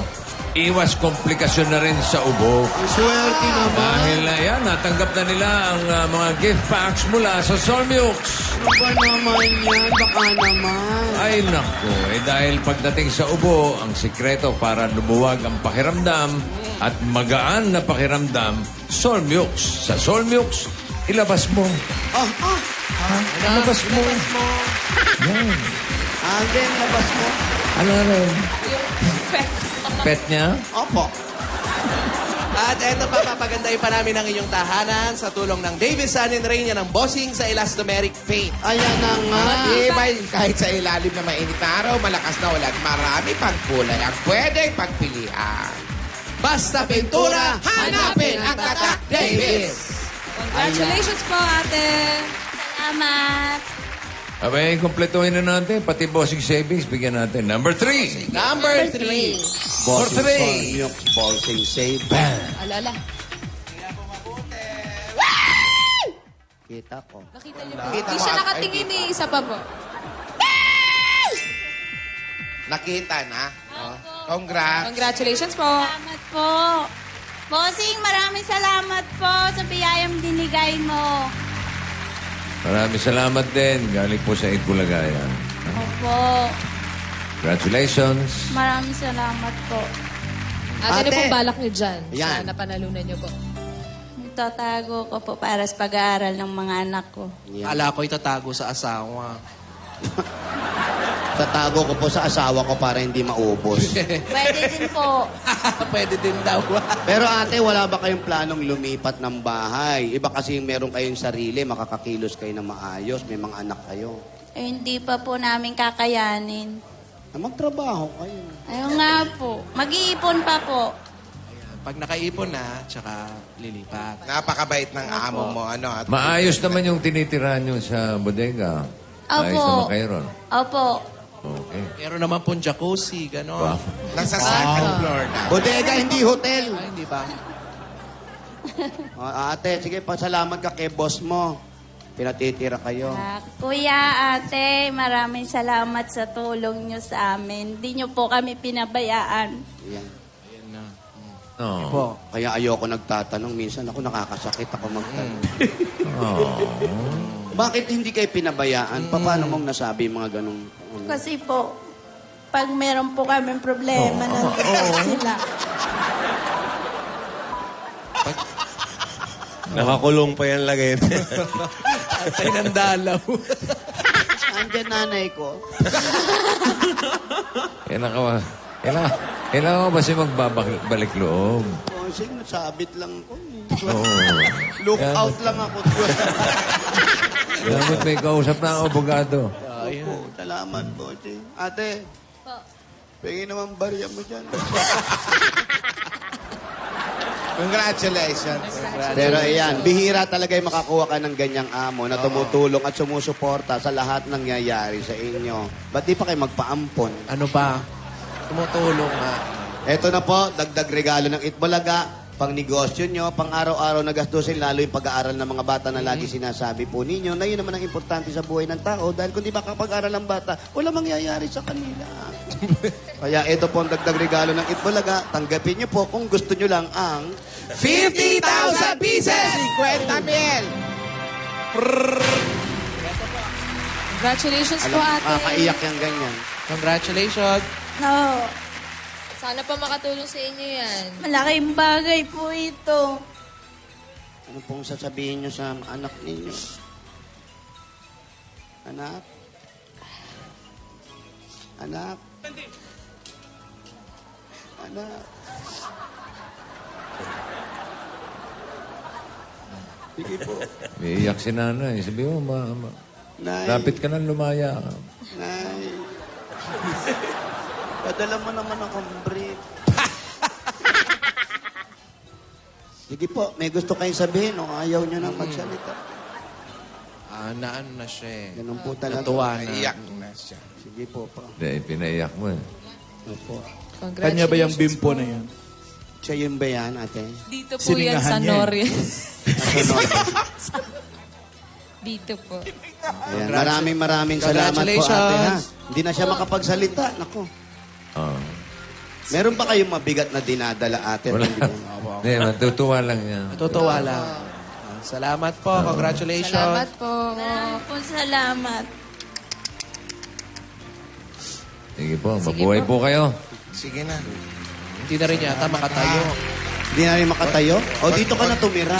iwas komplikasyon na rin sa ubo. Swerte naman. Dahil yan, natanggap na nila ang mga gift packs mula sa Solmux. Ano ba naman yan? Baka naman. Ay nako, dahil pagdating sa ubo, ang sikreto para lumuwag ang pakiramdam at magaan na pakiramdam, Solmux. Sa Solmux, ilabas mo. Ilabas mo. Yan. Again, labas mo. Ano rin? Yung pet. Pet niya? Opo. At eto pa, papagandahin pa namin ang inyong tahanan sa tulong ng Davis Sun and Rain yan ang bossing sa elastomeric paint. Ayan na nga. Matibay kahit sa ilalim na mainit na araw, malakas na ulan, marami pang kulay ang pwedeng pagpilian. Basta pintura, hanapin ang tatak Davis! Congratulations po, ate. Salamat. Abay, kompletuhin na natin. Pati bossing savings, bigyan natin. Number 3. Number 3. Bossing three. Solmux, bossing save. Alala. Kita ko. Nakita niyo po. Nakita Hindi mo, siya ay, nakatingin eh. Isa pa po. Nakita na? Oh. Congrats. Congratulations po. Salamat po. Bossing, maraming salamat po sa biyayang binigay mo. Maraming salamat din. Galing po sa Itbulagayan. Opo. Congratulations. Maraming salamat po. Ate, ano Ate. pong balak niyo dyan? Yan. Sa napanalunan niyo po. Tatago ko po para sa pag-aaral ng mga anak ko. Kala ko itatago sa asawa. Tatago ko po sa asawa ko para hindi maubos. Pwede din po. Pwede din daw. Pero ate, wala ba kayong planong lumipat ng bahay? Iba kasi meron kayong sarili, makakakilos kayo ng maayos, may mga anak kayo. Eh, hindi pa po namin kakayanin. Magtrabaho kayo. Ayun nga po. Mag-iipon pa po. Pag nakaipon na, tsaka lilipat. Napakabait ng amo mo. Ano, at Maayos naman yung tinitirahan nyo sa bodega. Ayos Opo. naman kayo ron. Opo. Okay. Meron naman pong jacuzzi, gano'n. Wow. nasa second floor na. Bodega, hindi hotel. Ay, hindi ba? Ate, sige, pasalamat ka kay boss mo. Pinatitira kayo. Kuya, ate, maraming salamat sa tulong nyo sa amin. Hindi nyo po kami pinabayaan. Ayan. Oh. Po, kaya ayoko nagtatanong. Minsan ako nakakasakit ako magtanong. Bakit hindi kayo pinabayaan? Paano mong nasabi mga ganong... Kasi po, pag meron po kaming problema, nandito sila. Nakakulong pa yan lagay. Tay ng dalaw. Andiyan nanay ko. Kailangan ko ba siya magbabalik loob? Oh, sige, sabit lang ko. Look out lang ako. Dapat may kausap na ang abogado. Opo, salamat po. Ate, pingin naman barya mo dyan. Congratulations. Pero ayan, bihira talaga yung makakuha ka ng ganyang amo na tumutulong at sumusuporta sa lahat ng nangyayari sa inyo. Ba't di pa kayo magpaampon? Ano ba? Tumutulong nga. Eto na po, dagdag regalo ng Itbulaga. Pang negosyo nyo, pang araw-araw na gastusin, lalo yung pag-aaral ng mga bata na lagi sinasabi po ninyo, na yun naman ang importante sa buhay ng tao dahil kung di makapag-aral ang bata, wala mangyayari sa kanila. Kaya ito po ang dagdag regalo ng Itbulaga. Tanggapin nyo po kung gusto nyo lang ang 50,000 pieces! 50,000! Congratulations po, ate. Makakaiyak yung ganyan. Congratulations. No. Sana pa makatulong sa inyo yan. Malaking bagay po ito. Ano pong sasabihin nyo sa anak ninyo? Anak? Anak? Anak? Sige po. May iyak si nanay. Sabi mo, Nay. lapit ka nang lumaya. Nay. Padala mo naman akong brief. Sige po, may gusto kayong sabihin o ayaw nyo nang magsalita. Ano na siya eh. Ganun po talaga. Natuwa na. Iyak na siya. Sige po pa. Hindi, pinaiyak mo eh. Opo. Kanya ba yung bimpo na yan? Siya yun ba yan, ate? Dito po yan sa Siningahan niya eh. Norris. Nasa Dito po. Ayan, maraming salamat po, ate, ha? Hindi na siya makapagsalita. Nako. Oh. Meron ba kayong mabigat na dinadala, ate? Wala. Hindi, matutuwa lang yan. Natutuwa lang. Salamat po. Congratulations. Salamat po. Salamat. Sige po, mabuhay po kayo. Sige na. Hindi na rin yata makatayo. Hindi na rin makatayo? O, dito ka na tumira.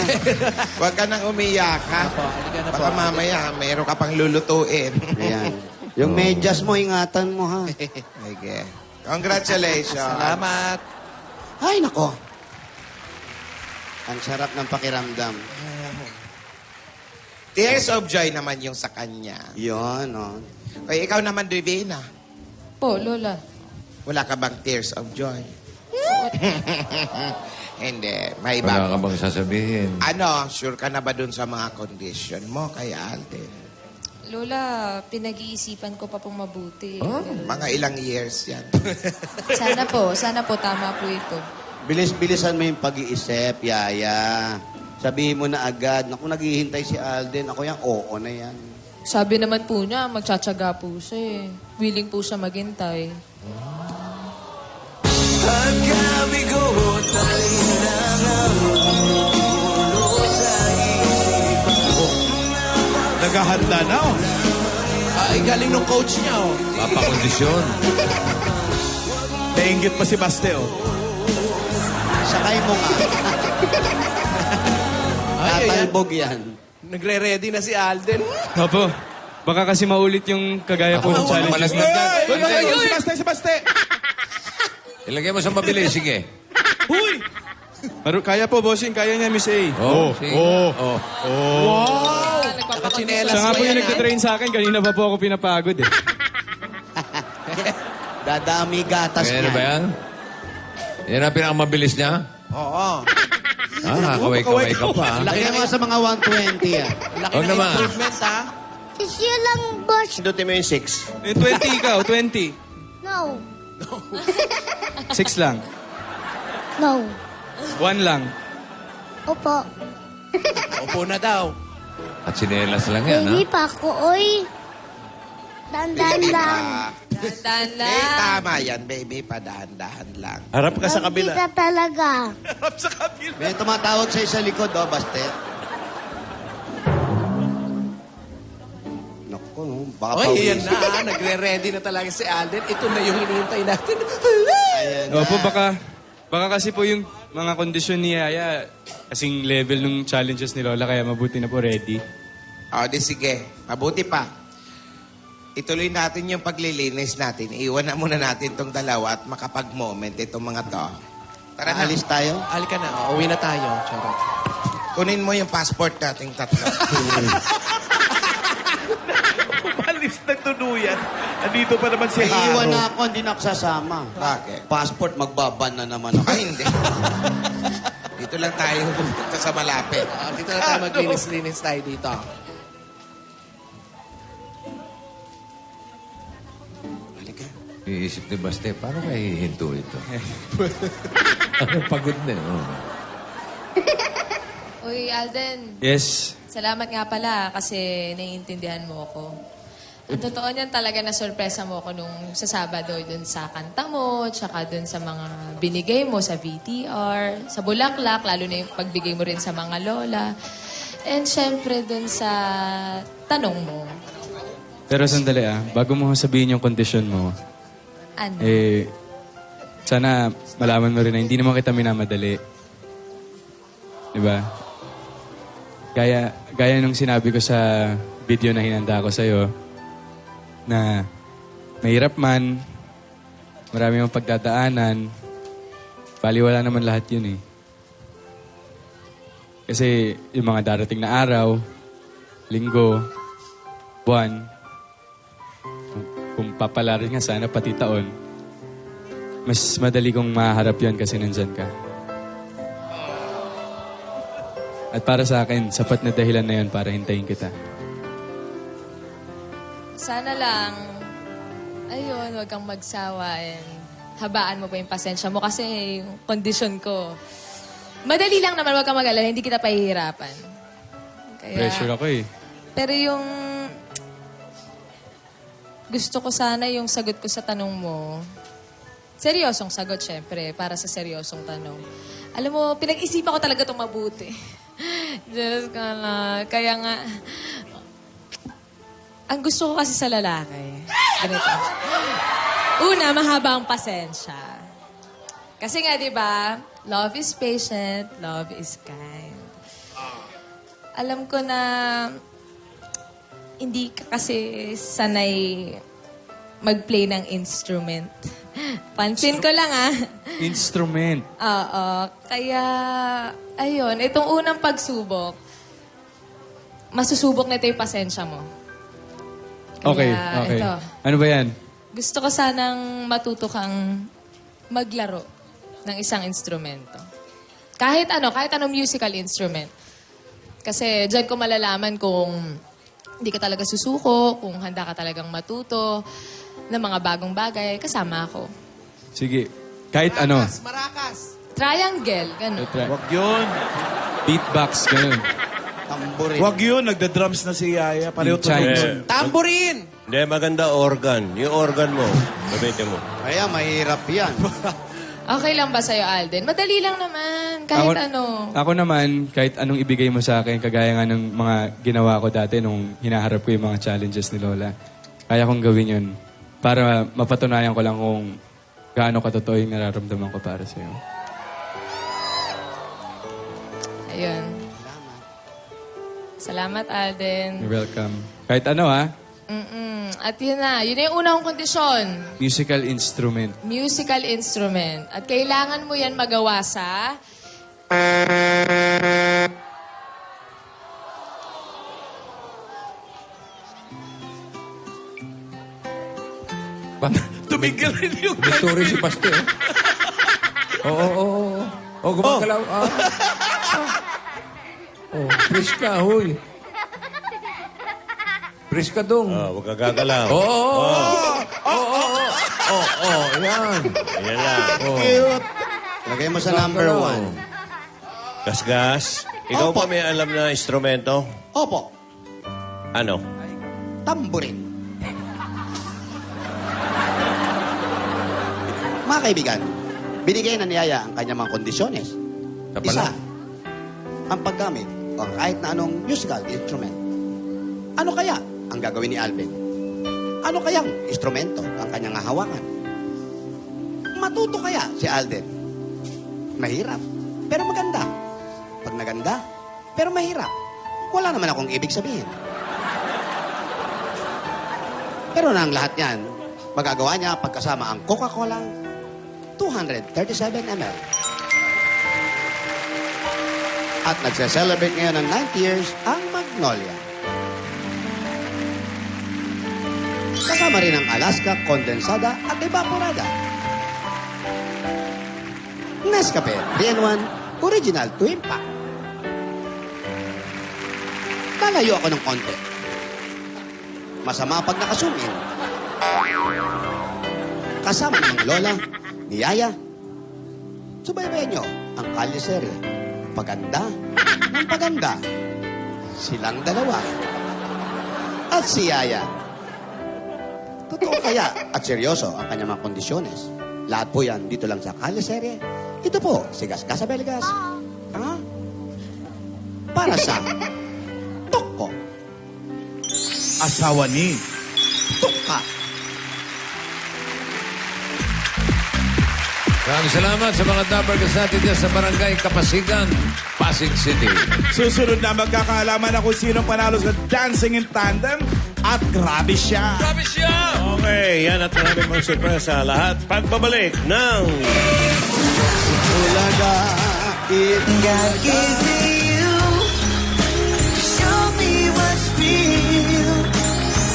Huwag ka nang umiyak, ha? Halika na po. Baka mamaya, mayroon ka pang lulutuin. Ayan. Yung medyas mo, ingatan mo, ha? Okay. Congratulations. Salamat. Ay, nako. Ang sarap ng pakiramdam. Tears of joy naman yung sa kanya. Yun, no? Kaya ikaw naman, Divina. Po, Lola. Wala ka bang tears of joy? Hindi. May Wala ka iba. bang sasabihin? Ano, sure ka na ba dun sa mga condition mo kay Alden? Lola, pinag-iisipan ko pa pong mabuti. Mga ilang years yan. Sana po, tama po ito. Bilis-bilisan mo yung pag-iisip, Yaya. Sabihin mo na agad, naku, naghihintay si Alden. Ako yan, oo na yan. Sabi naman po niya, magtsatsaga po siya eh. Willing po siya maghintay. Naghahanda na oh. Ay, galing nung coach niya oh. Papakondisyon. Nainggit pa si Baste oh. Sakay mo nga. Ay, ayan. Tatalbog yan. Nagre-ready na si Alden. Opo. Baka kasi maulit yung kagaya po ng challenges. Si Baste! Ilagay mo sa mabilis, sige. Huy! Kaya po, bossing. Kaya niya, Miss A. Sige. Wow! Nagpapakondisyón. Siya nga po yung yan, nagtitrain sa akin. Kanina pa po ako pinapagod eh. Dadami gatas Kaya niya. na ba yan? Yan ang pinakamabilis niya? Oo. Kaway-kaway ka pa. Laki naman sa mga 120, ah. Laki Huwag na naman. improvement ha. Tissue lang, boss. Pindutin mo yung 6. Eh, 20 ikaw, 20. No. 6 lang. No. 1 lang. Opo. Upo na daw. At sinelas lang yan, ha? Baby pa ako, oy. Dandan lang. Dahan May lang. tama yan, baby. Padahan-dahan lang. Harap ka sa Hindi kabila. ka talaga. May tumatawag sa likod, oh, Baste. Naku, no? Baka Oy, yan pawis. na. Nagre-ready na talaga si Alden. Ito na yung hinihintay natin. Ayan na. Opo, baka kasi po yung mga kondisyon ni Yaya, kasing level ng challenges ni Lola, kaya mabuti na po ready. O, di sige. Mabuti pa. Ituloy natin yung paglilinis natin. Iwan na muna natin tong dalawa at makapag-moment itong mga to. Tara na. Alis tayo? Halika na. Uwi na tayo. Charot. Kunin mo yung passport nating tatlo. Umalis ng tuluyan. Andito pa naman si Iiwan na Haro. ako, hindi na ako sasama. Bakit? Passport, magbaban na naman ako. Ay, hindi. Dito lang tayo pupunta sa malapit. Dito na tayo maglinis-linis tayo dito. Halika. Iisip ni Baste, paano kaya hihinto ito? Pagod na. Oh. Uy, Alden, Yes. salamat nga pala kasi naiintindihan mo ako. Ang totoo niyan talaga na sorpresa mo ako nung sa Sabado dun sa kanta mo, tsaka dun sa mga binigay mo sa VTR, sa Bulaklak, lalo na yung pagbigay mo rin sa mga lola. And syempre dun sa tanong mo. Pero sandali bago mo sabihin yung kondisyon mo, Ano? sana malaman mo rin na hindi naman kita minamadali. Diba? Gaya nung sinabi ko sa video na hinanda ko sa'yo, na mahirap man, marami mong pagdadaanan, baliwala naman lahat yun eh. Kasi yung mga darating na araw, linggo, buwan, kung papalarin nga sana pati taon, mas madali kong maharap yan kasi nandyan ka. At para sa akin, sapat na dahilan na yun para hintayin kita. Sana lang, ayun, wag kang magsawa and habaan mo pa yung pasensya mo kasi yung kondisyon ko. Madali lang naman, wag kang mag-alala, hindi kita pahihirapan. Kaya, Pressure ako eh. pero yung gusto ko sana yung sagot ko sa tanong mo, seryosong sagot syempre, para sa seryosong tanong. Alam mo, pinag-isipan ko talaga itong mabuti. Diyos ko na. Kaya nga, ang gusto ko kasi sa lalaki, ganito. Una, mahaba ang pasensya. Kasi nga, di ba, love is patient, love is kind. Alam ko na hindi ka kasi sanay mag-play ng instrument. Pansin ko lang, Instrument. Oo. Kaya, ayun, itong unang pagsubok, masusubok na ito yung pasensya mo. Okay, Kaya, okay. ito. Ano ba yan? Gusto ko sanang matuto kang maglaro ng isang instrumento. Kahit anong musical instrument. Kasi dyan ko malalaman kung hindi ka talaga susuko, kung handa ka talagang matuto ng mga bagong bagay, kasama ako. Sige. Kahit ano. Marakas. Triangle, gano'n. Wag yun. Beatbox, ganun. Tamburin. Wag yun. Nagda-drums na si Yaya. Pareho to Chimes. nun. Tambourine! Hindi, maganda organ. Yung organ mo, gamitin mo. Kaya mahirap yan. Okay lang ba sa'yo, Alden? Madali lang naman. Kahit ano. Ako naman, kahit anong ibigay mo sa akin, kagaya nga ng mga ginawa ko dati nung hinaharap ko yung mga challenges ni Lola, kaya kong gawin yun para mapatunayan ko lang kung gaano katotoo yung nararamdaman ko para sa'yo. Ayun. Salamat, Alden. You're welcome. Kahit ano At yun na. Yun na yung una kong kondisyon. musical instrument. Musical instrument. At kailangan mo yan magawa sa... Tumigil rin yung... Victory si Baste. Oo. Oh, gumagalaw. Oh, fresh ka, huy. Fresh ka dong. Huwag ka gagalaw. Oo. Yan. Ayan lang. Lagay mo sa number 1. Gasgas. Ikaw Opo. ba may alam na instrumento? Opo. Ano? Tamburin. Mga kaibigan, binigay na ni Yaya ang kanyang mga kondisyones. Sa Isa, pala. ang paggamit o kahit na anong musical instrument. Ano kaya ang gagawin ni Alvin? Ano kayang instrumento ang kanyang hahawakan? Matuto kaya si Alden? Mahirap, pero maganda. Pag naganda, pero mahirap. Wala naman akong ibig sabihin. Pero na ang lahat yan, magagawa niya pagkasama ang Coca-Cola 237 ml. At nagse-celebrate ngayon ng 90 years ang Magnolia. Kasama rin ang Alaska, Condensada at Evaporada. Nescafe 3-in-1, Original Twin Pack. Lalayo ako ng konti. Masama pag naka-zoom in. Kasama ng lola, ni Yaya. Subaybayan nyo ang Kalye Serye. Paganda ng paganda. Silang dalawa. At si Yaya. Totoo kaya at seryoso ang kanyang mga kondisyones. Lahat po yan dito lang sa Kalye Serye. Ito po, si Gasgas Abelgas. Ha? Para sa Toko. Asawa ni. Tuka. Maraming salamat sa mga dabarkas natin dyan sa Barangay Kapasigan, Pasig City. Susunod na magkakaalaman na kung sino panalo sa Dancing in Tandem. At grabe siya. Grabe siya! Okay, yan at maraming mga sorpresa. Lahat pagbabalik ng... Ulaga. God gave me you to show me what's real.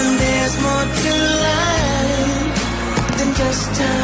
And there's more to life than just time.